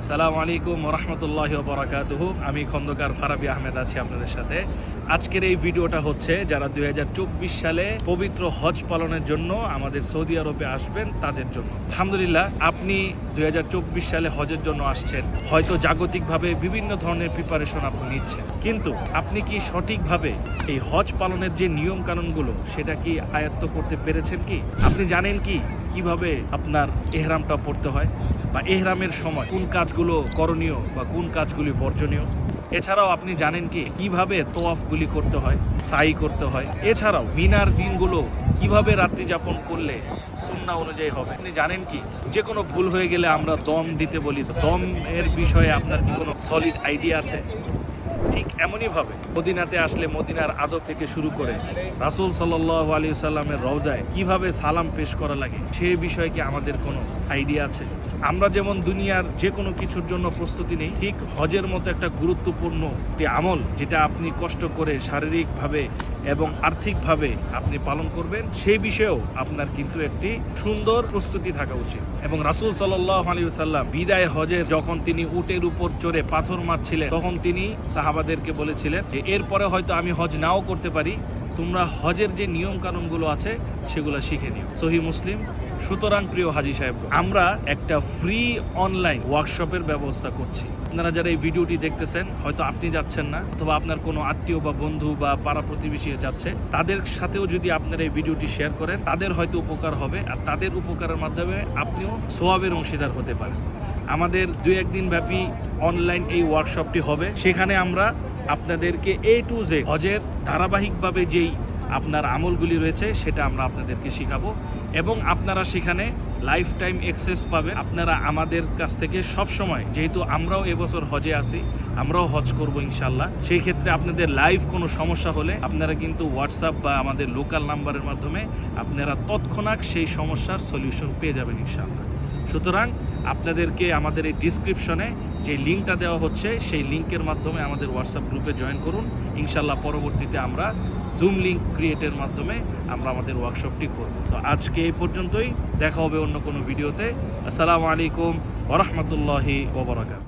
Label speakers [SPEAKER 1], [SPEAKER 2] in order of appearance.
[SPEAKER 1] আসসালামু আলাইকুম ওয়া রাহমাতুল্লাহি ওয়া বারাকাতুহু। আমি খন্দকার ফারাবী আহমেদ আছি আপনাদের সাথে। আজকের এই ভিডিওটা হচ্ছে যারা 2024 সালে পবিত্র হজ পালনের জন্য আমাদের সৌদি আরবে আসবেন তাদের জন্য। আলহামদুলিল্লাহ, আপনি 2024 সালে হজের জন্য আসছেন, হয়তো জাগতিকভাবে বিভিন্ন ধরনের প্রিপারেশন আপনি নিচ্ছেন, কিন্তু আপনি কি সঠিকভাবে এই হজ পালনের যে নিয়ম কানুনগুলো সেটা কি আয়ত্ত করতে পেরেছেন? কি আপনি জানেন কি কিভাবে আপনার ইহরামটা পড়তে হয়, বা ইহরামের সময় কোন কাজগুলো করণীয় বা কোন কাজগুলি বর্জনীয়? এছাড়াও আপনি জানেন কি কিভাবে তোয়াফগুলি করতে হয়, সাই করতে হয়? এছাড়াও মিনার দিনগুলো কিভাবে রাত্রি যাপন করলে সুন্নাহ অনুযায়ী হবে? আপনি জানেন কি যে কোনো ভুল হয়ে গেলে আমরা দম দিতে বলি, দম এর বিষয়ে আপনার কি কোনো সলিড আইডিয়া আছে? ঠিক এমনইভাবে মদিনাতে আসলে মদিনার আদব থেকে শুরু করে রাসূল সাল্লাল্লাহু আলাইহি সাল্লামের রওজায় কিভাবে সালাম পেশ করা লাগে সে বিষয়ে কি আমাদের কোনো আইডিয়া আছে? আমরা যেমন দুনিয়ার যে কোনো কিছুর জন্য প্রস্তুতি নেই, ঠিক হজের মতো একটা গুরুত্বপূর্ণ একটি আমল যেটা আপনি কষ্ট করে শারীরিকভাবে এবং আর্থিকভাবে আপনি পালন করবেন, সেই বিষয়েও আপনার কিন্তু একটি সুন্দর প্রস্তুতি থাকা উচিত। এবং রাসূল সাল্লাল্লাহু আলাইহি সাল্লাম বিদায় হজে যখন তিনি উটের উপর চড়ে পাথর মারছিলেন, তখন তিনি সাহাবাদেরকে বলেছিলেন যে এরপরে হয়তো আমি হজ নাও করতে পারি, তোমরা হজের যে নিয়ম কানুনগুলো আছে সেগুলো শিখে নিও। সহিহ মুসলিম। সুতরাং প্রিয় হাজী সাহেব, আমরা একটা ফ্রি অনলাইন ওয়ার্কশপের ব্যবস্থা করছি। আপনারা যারা এই ভিডিওটি দেখতেছেন, হয়তো আপনি যাচ্ছেন না, অথবা আপনার কোনো আত্মীয় বা বন্ধু বা পাড়া প্রতিবেশী যাচ্ছে, তাদের সাথেও যদি আপনারা এই ভিডিওটি শেয়ার করেন, তাদের হয়তো উপকার হবে, আর তাদের উপকারের মাধ্যমে আপনিও সোয়াবের অংশীদার হতে পারেন। আমাদের 2-1 দিন ব্যাপী অনলাইন এই ওয়ার্কশপটি হবে। সেখানে আমরা আপনাদেরকে A to Z হজের ধারাবাহিকভাবে যেই আপনার আমলগুলি রয়েছে সেটা আমরা আপনাদেরকে শিখাবো, এবং আপনারা সেখানে লাইফ টাইম অ্যাক্সেস পাবেন। আপনারা আমাদের কাছ থেকে সব সময়, যেহেতু আমরাও এবছর হজে আছি, আমরাও হজ করব ইনশাল্লাহ, সেই ক্ষেত্রে আপনাদের লাইভ কোনো সমস্যা হলে আপনারা কিন্তু হোয়াটসঅ্যাপ বা আমাদের লোকাল নাম্বারের মাধ্যমে আপনারা তৎক্ষণাৎ সেই সমস্যার সলিউশন পেয়ে যাবেন ইনশাল্লাহ। সুতরাং আপনাদেরকে আমাদের এই ডিসক্রিপশনে যে লিঙ্কটা দেওয়া হচ্ছে সেই লিঙ্কের মাধ্যমে আমাদের হোয়াটসঅ্যাপ গ্রুপে জয়েন করুন। ইনশাল্লাহ পরবর্তীতে আমরা জুম লিঙ্ক ক্রিয়েটের মাধ্যমে আমরা আমাদের ওয়ার্কশপটি করব। তো আজকে এই পর্যন্তই, দেখা হবে অন্য কোনো ভিডিওতে। আসসালামু আলাইকুম ওয়া রাহমাতুল্লাহি ওয়া বারাকাতুহু।